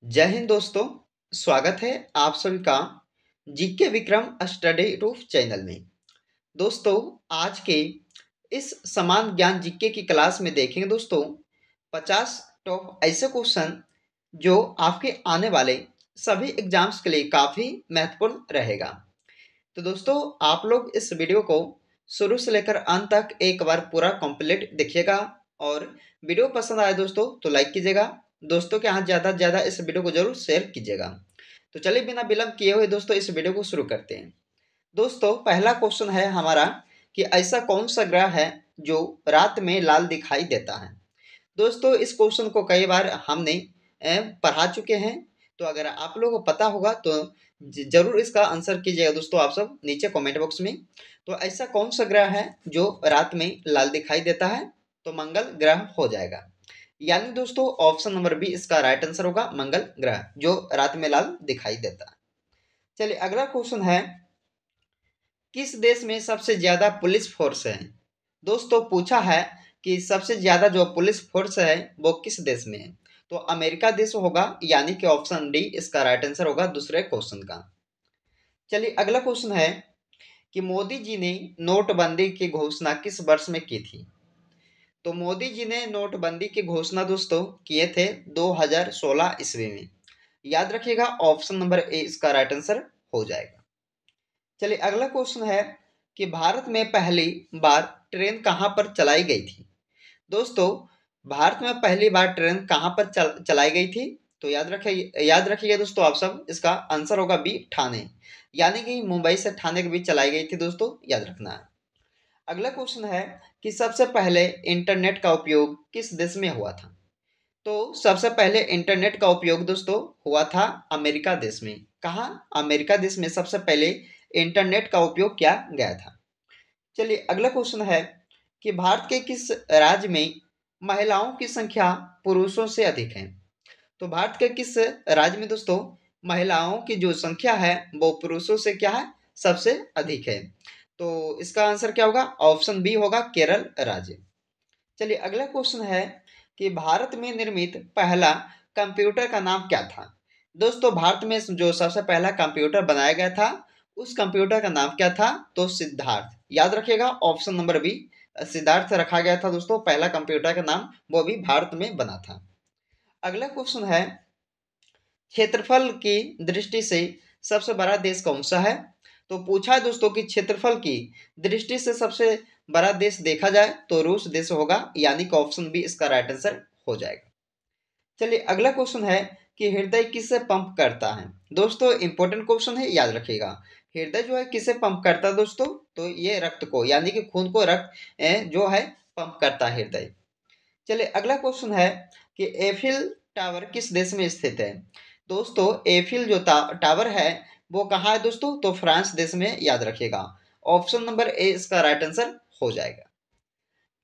जय हिंद दोस्तों। स्वागत है आप सभी का GK Vikram study roof channel में। दोस्तों, आज के इस समान ज्ञान जीके की क्लास में देखेंगे दोस्तों 50 टॉप ऐसे क्वेश्चन जो आपके आने वाले सभी एग्जाम्स के लिए काफ़ी महत्वपूर्ण रहेगा। तो दोस्तों, आप लोग इस वीडियो को शुरू से लेकर अंत तक एक बार पूरा कंप्लीट देखिएगा और वीडियो पसंद आए दोस्तों तो लाइक कीजिएगा। दोस्तों के यहाँ ज़्यादा से ज़्यादा इस वीडियो को जरूर शेयर कीजिएगा। तो चलिए बिना विलंब किए हुए दोस्तों इस वीडियो को शुरू करते हैं। दोस्तों, पहला क्वेश्चन है हमारा कि ऐसा कौन सा ग्रह है जो रात में लाल दिखाई देता है। दोस्तों, इस क्वेश्चन को कई बार हमने पढ़ा चुके हैं। तो अगर आप लोगों को पता होगा तो जरूर इसका आंसर कीजिएगा दोस्तों आप सब नीचे कमेंट बॉक्स में। तो ऐसा कौन सा ग्रह है जो रात में लाल दिखाई देता है? तो मंगल ग्रह हो जाएगा। यानी दोस्तों ऑप्शन नंबर बी इसका राइट आंसर होगा, मंगल ग्रह जो रात में लाल दिखाई देता है। चलिए अगला क्वेश्चन है, किस देश में सबसे ज्यादा पुलिस फोर्स है? दोस्तों पूछा है कि सबसे ज्यादा जो पुलिस फोर्स है वो किस देश में है? तो अमेरिका देश होगा, यानी कि ऑप्शन डी इसका राइट आंसर होगा दूसरे क्वेश्चन का। चलिए अगला क्वेश्चन है कि मोदी जी ने नोटबंदी की घोषणा किस वर्ष में की थी? तो मोदी जी ने नोटबंदी की घोषणा दोस्तों किए थे 2016 ईस्वी में। याद रखिएगा ऑप्शन नंबर ए इसका राइट आंसर हो जाएगा। चलिए अगला क्वेश्चन है कि भारत में पहली बार ट्रेन कहाँ पर चलाई गई थी? दोस्तों, भारत में पहली बार ट्रेन कहाँ पर चलाई गई थी? तो याद रखिए दोस्तों आप सब इसका आंसर होगा बी, ठाणे। यानी कि मुंबई से ठाणे के बीच चलाई गई थी दोस्तों, याद रखना है। अगला क्वेश्चन है कि सबसे पहले इंटरनेट का उपयोग किस देश में हुआ था? तो सबसे पहले इंटरनेट का उपयोग दोस्तों हुआ था अमेरिका देश में। कहाँ? अमेरिका देश में सबसे पहले इंटरनेट का उपयोग किया गया था। चलिए अगला क्वेश्चन है कि भारत के किस राज्य में महिलाओं की संख्या पुरुषों से अधिक है? तो भारत के किस राज्य में दोस्तों महिलाओं की जो संख्या है वो पुरुषों से क्या है, सबसे अधिक है? तो इसका आंसर क्या होगा? ऑप्शन बी होगा, केरल राज्य। चलिए अगला क्वेश्चन है कि भारत में निर्मित पहला कंप्यूटर का नाम क्या था? दोस्तों, भारत में जो सबसे पहला कंप्यूटर बनाया गया था उस कंप्यूटर का नाम क्या था? तो सिद्धार्थ। याद रखिएगा ऑप्शन नंबर बी, सिद्धार्थ रखा गया था दोस्तों पहला कंप्यूटर का नाम, वो भी भारत में बना था। अगला क्वेश्चन है, क्षेत्रफल की दृष्टि से सबसे बड़ा देश कौन सा है? तो पूछा है दोस्तों कि क्षेत्रफल की दृष्टि से सबसे बड़ा देश देखा जाए तो रूस देश होगा, यानी कि ऑप्शन बी इसका राइट आंसर हो जाएगा। चलिए अगला क्वेश्चन है कि हृदय किससे पंप करता है? दोस्तों इंपॉर्टेंट क्वेश्चन है, याद रखिएगा। हृदय जो है किससे पंप करता है दोस्तों? तो ये रक्त को, यानी कि खून को रक्त जो है पंप करता है हृदय। चलिए अगला क्वेश्चन है कि एफिल टावर किस देश में स्थित है? दोस्तों एफिल जो टावर है वो कहाँ है दोस्तों? तो फ्रांस देश में, याद रखिएगा। ऑप्शन नंबर ए इसका राइट आंसर हो जाएगा।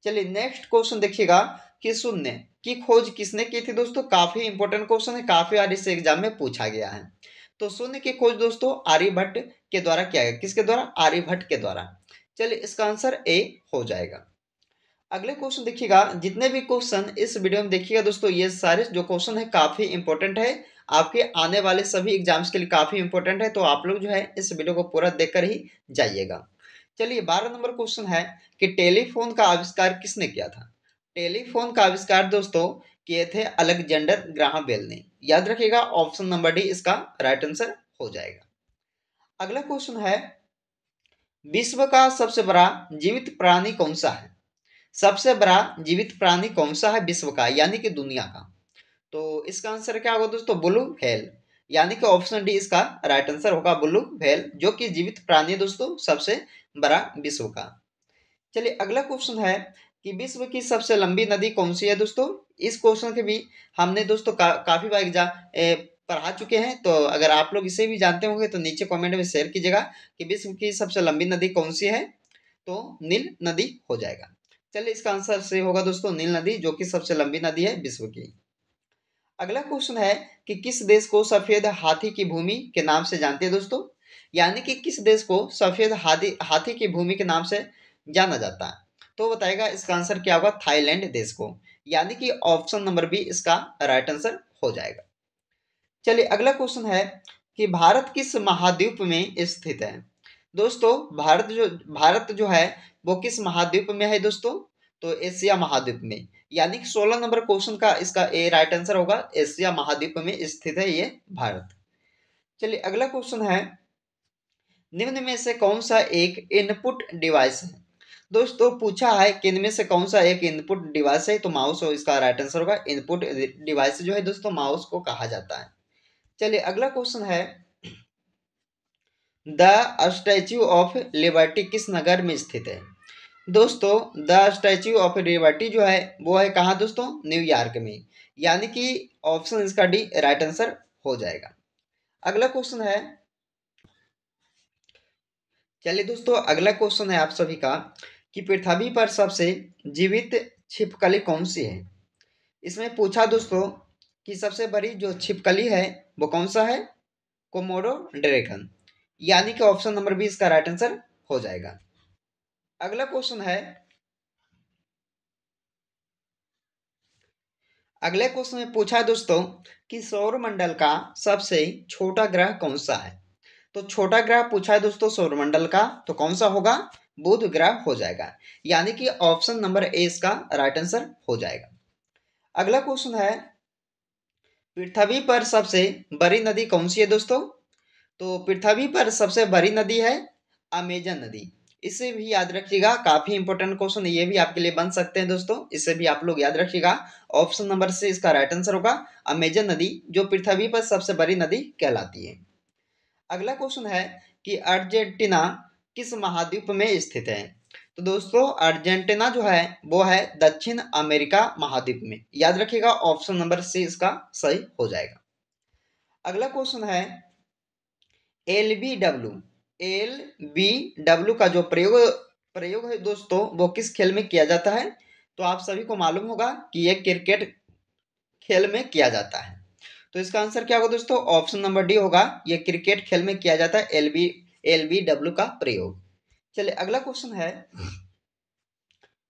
चलिए नेक्स्ट क्वेश्चन देखिएगा कि शून्य की खोज किसने की थी? दोस्तों काफी इंपॉर्टेंट क्वेश्चन है, काफी बार इस एग्जाम में पूछा गया है। तो शून्य की खोज दोस्तों आर्यभट्ट के द्वारा किया गया। किसके द्वारा? आर्यभट्ट के द्वारा। चलिए इसका आंसर ए हो जाएगा। अगले क्वेश्चन देखिएगा, जितने भी क्वेश्चन इस वीडियो में देखिएगा दोस्तों ये सारे जो क्वेश्चन है काफी इंपॉर्टेंट है, आपके आने वाले सभी एग्जाम्स के लिए काफी इंपॉर्टेंट है। तो आप लोग जो है इस वीडियो को पूरा देखकर ही जाइएगा। चलिए 12 नंबर क्वेश्चन है कि टेलीफोन का आविष्कार किसने किया था? टेलीफोन का आविष्कार दोस्तों किए थे अलेक्जेंडर ग्राहम बेल ने। याद रखिएगा ऑप्शन नंबर डी इसका राइट आंसर हो जाएगा। अगला क्वेश्चन है, विश्व का सबसे बड़ा जीवित प्राणी कौन सा है? सबसे बड़ा जीवित प्राणी कौन सा है विश्व का, यानी कि दुनिया का? तो इसका आंसर क्या होगा दोस्तों? Blue whale. यानी कि ऑप्शन डी इसका राइट आंसर होगा, ब्लू व्हेल, जो कि जीवित प्राणी है दोस्तों सबसे बड़ा विश्व का। चलिए अगला क्वेश्चन है कि विश्व की सबसे लंबी नदी कौन सी है? दोस्तों इस क्वेश्चन के भी हमने दोस्तों काफी बार पढ़ा चुके हैं। तो अगर आप लोग इसे भी जानते होंगे तो नीचे कमेंट में शेयर कीजिएगा कि विश्व की सबसे लंबी नदी कौन सी है। तो नील नदी हो जाएगा। चलिए इसका आंसर सही होगा दोस्तों, नील नदी, जो कि सबसे लंबी नदी है विश्व की। अगला क्वेश्चन है कि किस देश को सफेद हाथी की भूमि के नाम से जानते हैं दोस्तों? यानी कि किस देश को सफेद हाथी हाथी की भूमि के नाम से जाना जाता है? तो बताएगा इसका आंसर क्या होगा? थाईलैंड देश को। यानी कि ऑप्शन नंबर बी इसका राइट आंसर हो जाएगा। चलिए अगला क्वेश्चन है कि भारत किस महाद्वीप में स्थित है। दोस्तों भारत जो है वो किस महाद्वीप में है दोस्तों, तो एशिया महाद्वीप में, यानी कि 16 नंबर क्वेश्चन का इसका ए राइट आंसर होगा, एशिया महाद्वीप में स्थित है ये भारत। चलिए अगला क्वेश्चन है, निम्न में से कौन सा एक इनपुट डिवाइस है। दोस्तों पूछा है कि इनमें से कौन सा एक इनपुट डिवाइस है, तो माउस हो इसका राइट आंसर होगा। इनपुट डिवाइस जो है दोस्तों माउस को कहा जाता है। चलिए अगला क्वेश्चन है, द स्टैच्यू ऑफ लिबर्टी किस नगर में स्थित है। दोस्तों द स्टैच्यू ऑफ लिबर्टी जो है वो है कहाँ दोस्तों, न्यूयॉर्क में, यानी कि ऑप्शन इसका डी राइट आंसर हो जाएगा। अगला क्वेश्चन है, चलिए दोस्तों अगला क्वेश्चन है आप सभी का कि पृथ्वी पर सबसे जीवित छिपकली कौन सी है। इसमें पूछा दोस्तों कि सबसे बड़ी जो छिपकली है वो कौन सा है, कोमोडो ड्रैगन, यानी कि ऑप्शन नंबर बी इसका राइट आंसर हो जाएगा। अगला क्वेश्चन है, अगले क्वेश्चन में पूछा है दोस्तों कि सौर मंडल का सबसे छोटा ग्रह कौन सा है। तो छोटा ग्रह पूछा है दोस्तों सौरमंडल का, तो कौन सा होगा, बुध ग्रह हो जाएगा, यानी कि ऑप्शन नंबर ए इसका राइट आंसर हो जाएगा। अगला क्वेश्चन है, पृथ्वी पर सबसे बड़ी नदी कौन सी है दोस्तों, तो पृथ्वी पर सबसे बड़ी नदी है अमेजन नदी। इसे भी याद रखिएगा, काफी इंपॉर्टेंट क्वेश्चन ये भी आपके लिए बन सकते हैं दोस्तों, इसे भी आप लोग याद रखिएगा। ऑप्शन नंबर से इसका राइट आंसर होगा अमेजन नदी, जो पृथ्वी पर सबसे बड़ी नदी कहलाती है। अगला क्वेश्चन है कि अर्जेंटीना किस महाद्वीप में स्थित है। तो दोस्तों अर्जेंटीना जो है वो है दक्षिण अमेरिका महाद्वीप में, याद रखिएगा ऑप्शन नंबर सी इसका सही हो जाएगा। अगला क्वेश्चन है, LBW LBW का जो प्रयोग है दोस्तों वो किस खेल में किया जाता है। तो आप सभी को मालूम होगा कि यह क्रिकेट खेल में किया जाता है, तो इसका आंसर क्या होगा दोस्तों, ऑप्शन नंबर डी होगा, ये क्रिकेट खेल में किया जाता है LBW का प्रयोग। चलिए अगला क्वेश्चन है,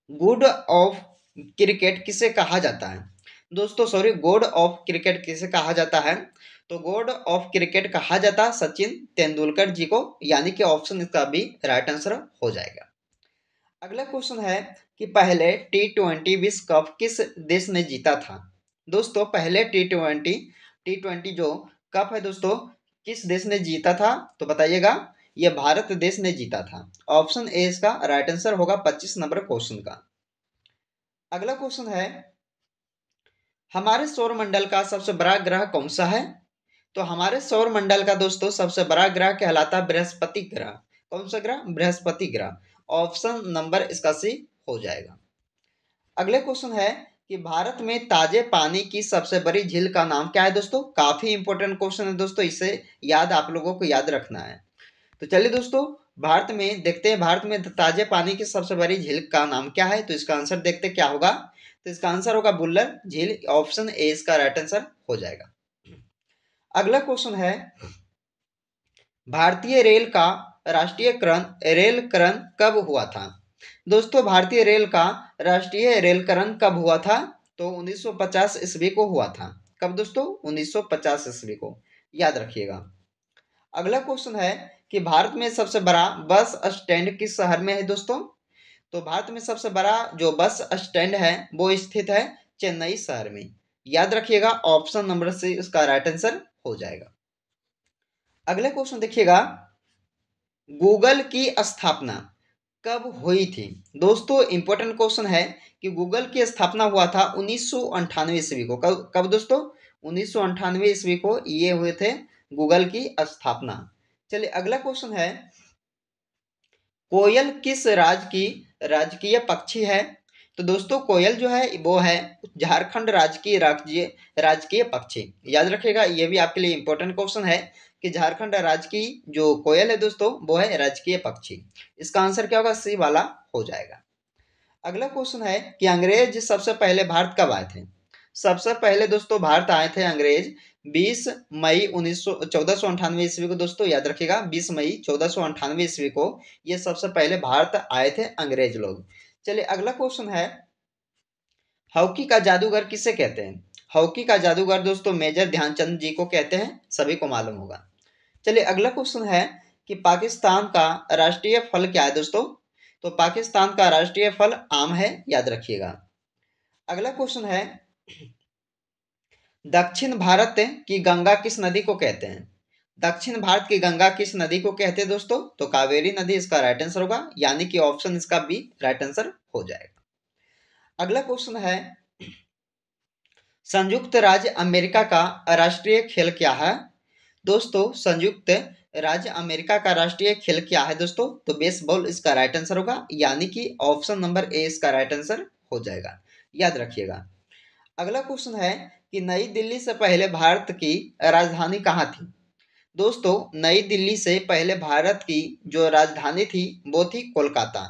गॉड ऑफ क्रिकेट किसे कहा जाता है। दोस्तों सॉरी, गॉड ऑफ क्रिकेट किसे कहा जाता है, तो गॉड ऑफ क्रिकेट कहा जाता सचिन तेंदुलकर जी को, यानी कि ऑप्शन इसका भी राइट आंसर हो जाएगा। अगला क्वेश्चन है कि पहले T20 विश्व कप किस देश ने जीता था। दोस्तों पहले टी ट्वेंटी जो कप है दोस्तों किस देश ने जीता था, तो बताइएगा, यह भारत देश ने जीता था। ऑप्शन ए इसका राइट आंसर होगा 25 नंबर क्वेश्चन का। अगला क्वेश्चन है, हमारे सौर मंडल का सबसे बड़ा ग्रह कौन सा है। तो हमारे सौर मंडल का दोस्तों सबसे बड़ा ग्रह कहलाता बृहस्पति ग्रह। कौन सा ग्रह, बृहस्पति ग्रह, ऑप्शन नंबर इसका सी हो जाएगा। अगले क्वेश्चन है कि भारत में ताजे पानी की सबसे बड़ी झील का नाम क्या है दोस्तों। काफी इंपॉर्टेंट क्वेश्चन है दोस्तों, इसे याद आप लोगों को याद रखना है। तो चलिए दोस्तों भारत में देखते हैं, भारत में ताजे पानी की सबसे बड़ी झील का नाम क्या है, तो इसका आंसर देखते क्या होगा। तो इसका आंसर होगा बुल्लर झील, ऑप्शन ए इसका राइट आंसर हो जाएगा। अगला क्वेश्चन है, भारतीय रेलकरण कब हुआ था। दोस्तों भारतीय रेल का राष्ट्रीय रेलकरण कब हुआ था, तो 1950 ईस्वी को हुआ था। कब दोस्तों, 1950 ईस्वी को, याद रखिएगा। अगला क्वेश्चन है कि भारत में सबसे बड़ा बस स्टैंड किस शहर में है दोस्तों। तो भारत में सबसे बड़ा जो बस स्टैंड है वो स्थित है चेन्नई शहर में, याद रखिएगा ऑप्शन नंबर से इसका राइट आंसर हो जाएगा। अगले क्वेश्चन देखिएगा, गूगल की स्थापना कब हुई थी। दोस्तों इंपॉर्टेंट क्वेश्चन है कि गूगल की स्थापना हुआ था 1998 ईस्वी को। कब दोस्तों, 1998 ईस्वी को ये हुए थे गूगल की स्थापना। चलिए अगला क्वेश्चन है, कोयल किस राज्य की राजकीय पक्षी है। तो दोस्तों कोयल जो है वो है झारखंड राज्य की राजकीय पक्षी, याद रखिएगा, ये भी आपके लिए इंपॉर्टेंट क्वेश्चन है कि झारखंड राज्य की जो कोयल है दोस्तों वो है राजकीय पक्षी। इसका आंसर क्या होगा, सी वाला हो जाएगा। अगला क्वेश्चन है कि अंग्रेज सबसे पहले भारत कब आए थे। सबसे पहले दोस्तों भारत आए थे अंग्रेज 20 मई 1498 ईस्वी को। दोस्तों याद रखिएगा 20 मई 1498 ईस्वी को ये सबसे पहले भारत आए थे अंग्रेज लोग। चलिए अगला क्वेश्चन है, हॉकी का जादूगर किसे कहते हैं। हॉकी का जादूगर दोस्तों मेजर ध्यानचंद जी को कहते हैं, सभी को मालूम होगा। चलिए अगला क्वेश्चन है कि पाकिस्तान का राष्ट्रीय फल क्या है दोस्तों? तो पाकिस्तान का राष्ट्रीय फल आम है, याद रखिएगा। अगला क्वेश्चन है दक्षिण भारत की गंगा किस नदी को कहते हैं? दक्षिण भारत की गंगा किस नदी को कहते हैं दोस्तों? तो कावेरी नदी इसका राइट आंसर होगा, यानी कि ऑप्शन इसका बी राइट आंसर हो जाएगा। अगला क्वेश्चन है संयुक्त राज्य अमेरिका का राष्ट्रीय खेल क्या है? दोस्तों संयुक्त राज्य अमेरिका का राष्ट्रीय खेल क्या है दोस्तों? तो बेसबॉल इसका राइट आंसर होगा, यानी कि ऑप्शन नंबर ए इसका राइट आंसर हो जाएगा, याद रखिएगा। अगला क्वेश्चन है कि नई दिल्ली से पहले भारत की राजधानी कहाँ थी? दोस्तों नई दिल्ली से पहले भारत की जो राजधानी थी वो थी कोलकाता,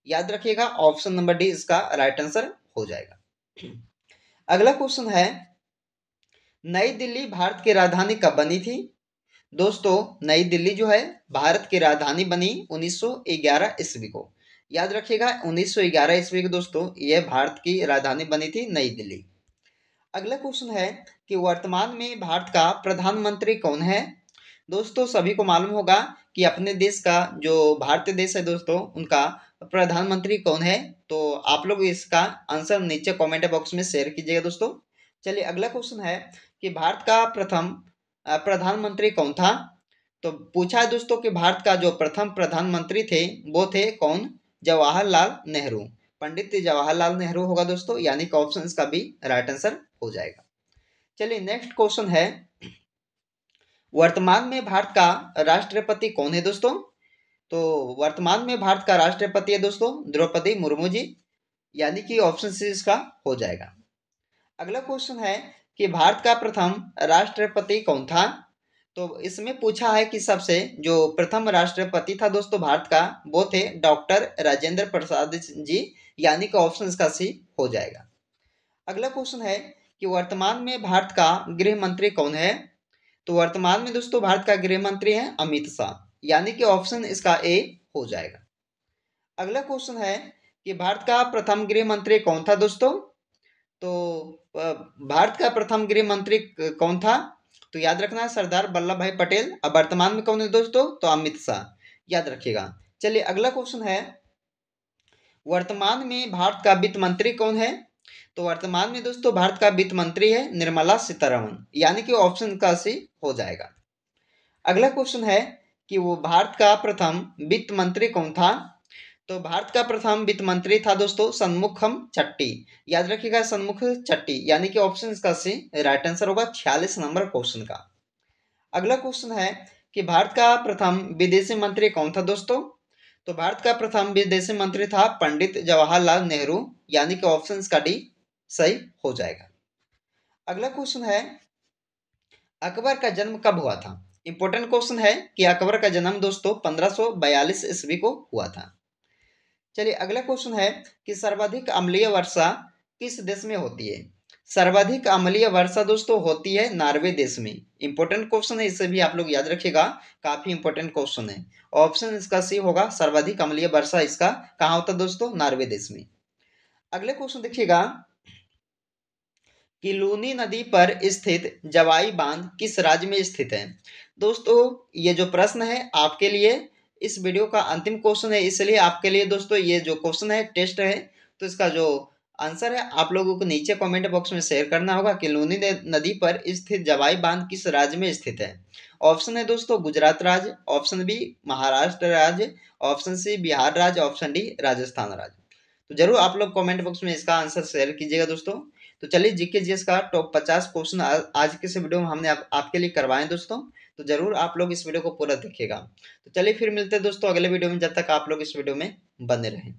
याद रखिएगा। ऑप्शन नंबर डी इसका राइट आंसर हो जाएगा। अगला क्वेश्चन है नई दिल्ली भारत की राजधानी कब बनी थी? दोस्तों नई दिल्ली जो है भारत की राजधानी बनी 1911 ईस्वी को, याद रखिएगा। 1911 ईस्वी को दोस्तों यह भारत की राजधानी बनी थी नई दिल्ली। अगला क्वेश्चन है कि वर्तमान में भारत का प्रधानमंत्री कौन है? दोस्तों सभी को मालूम होगा कि अपने देश का जो भारतीय देश है दोस्तों उनका प्रधानमंत्री कौन है। तो आप लोग इसका आंसर नीचे कमेंट बॉक्स में शेयर कीजिएगा दोस्तों। चलिए अगला क्वेश्चन है कि भारत का प्रथम प्रधानमंत्री कौन था? तो पूछा है दोस्तों कि भारत का जो प्रथम प्रधानमंत्री थे वो थे कौन? जवाहरलाल नेहरू, पंडित जवाहरलाल नेहरू होगा दोस्तों, यानी कि ऑप्शन इसका भी राइट आंसर हो जाएगा। चलिए नेक्स्ट क्वेश्चन है वर्तमान में भारत का राष्ट्रपति कौन है दोस्तों? तो वर्तमान में भारत का राष्ट्रपति है दोस्तों द्रौपदी मुर्मू जी, यानी कि ऑप्शन सी इसका हो जाएगा। अगला क्वेश्चन है कि भारत का प्रथम राष्ट्रपति कौन था? तो इसमें पूछा है कि सबसे जो प्रथम राष्ट्रपति था दोस्तों भारत का वो थे डॉक्टर राजेंद्र प्रसाद जी, यानी कि ऑप्शन इसका सी हो जाएगा। अगला क्वेश्चन है कि वर्तमान में भारत का गृह मंत्री कौन है? तो वर्तमान में दोस्तों भारत का गृह मंत्री है अमित शाह, यानी कि ऑप्शन इसका ए हो जाएगा। अगला क्वेश्चन है कि भारत का प्रथम गृह मंत्री कौन था दोस्तों? तो भारत का प्रथम गृह मंत्री कौन था? तो याद रखना है सरदार वल्लभ भाई पटेल। अब वर्तमान में कौन है दोस्तों? तो अमित शाह, याद रखिएगा। चलिए अगला क्वेश्चन है वर्तमान में भारत का वित्त मंत्री कौन है? तो वर्तमान में दोस्तों भारत का वित्त मंत्री है निर्मला सीतारमण, यानी कि ऑप्शन का सी हो जाएगा। अगला क्वेश्चन है कि वो भारत का प्रथम वित्त मंत्री कौन था? तो भारत का प्रथम वित्त मंत्री था दोस्तों सन्मुखम चट्टी, याद रखिएगा सन्मुख चट्टी, यानी कि ऑप्शन इसका सी राइट आंसर होगा 46 नंबर क्वेश्चन का। अगला क्वेश्चन है कि भारत का प्रथम विदेशी मंत्री कौन था दोस्तों? तो भारत का प्रथम विदेशी मंत्री था पंडित जवाहरलाल नेहरू, यानी कि ऑप्शन इसका डी सही हो जाएगा। अगला क्वेश्चन है अकबर का जन्म कब हुआ था? इंपॉर्टेंट क्वेश्चन है कि अकबर का जन्म दोस्तों 1542 ईस्वी को हुआ था। चलिए अगला क्वेश्चन है कि सर्वाधिक अम्लीय वर्षा किस देश में होती है? सर्वाधिक अम्लीय वर्षा दोस्तों होती है नॉर्वे देश में। इंपॉर्टेंट क्वेश्चन है, इसे भी आप लोग याद रखिएगा, काफी इंपॉर्टेंट क्वेश्चन है। ऑप्शन इसका सी होगा, सर्वाधिक अम्लीय वर्षा इसका कहाँ होता है दोस्तों? नॉर्वे देश में। अगले क्वेश्चन देखिएगा कि लूनी नदी पर स्थित जवाई बांध किस राज्य में स्थित है? दोस्तों ये जो प्रश्न है आपके लिए इस वीडियो का अंतिम क्वेश्चन है, इसलिए आपके लिए दोस्तों ये जो क्वेश्चन है टेस्ट है, तो इसका जो आंसर है आप लोगों को नीचे कमेंट बॉक्स में शेयर करना होगा कि लूनी नदी पर स्थित जवाई बांध किस राज्य में स्थित है। ऑप्शन है दोस्तों गुजरात राज्य, ऑप्शन बी महाराष्ट्र राज्य, ऑप्शन सी बिहार राज्य, ऑप्शन डी राजस्थान राज्य। तो जरूर आप लोग कमेंट बॉक्स में इसका आंसर शेयर कीजिएगा दोस्तों। तो चलिए जीके जीएस का टॉप 50 क्वेश्चन आज के इस वीडियो में हमने आपके लिए करवाए दोस्तों, तो जरूर आप लोग इस वीडियो को पूरा देखिएगा। तो चलिए फिर मिलते हैं दोस्तों अगले वीडियो में, जब तक आप लोग इस वीडियो में बने रहें।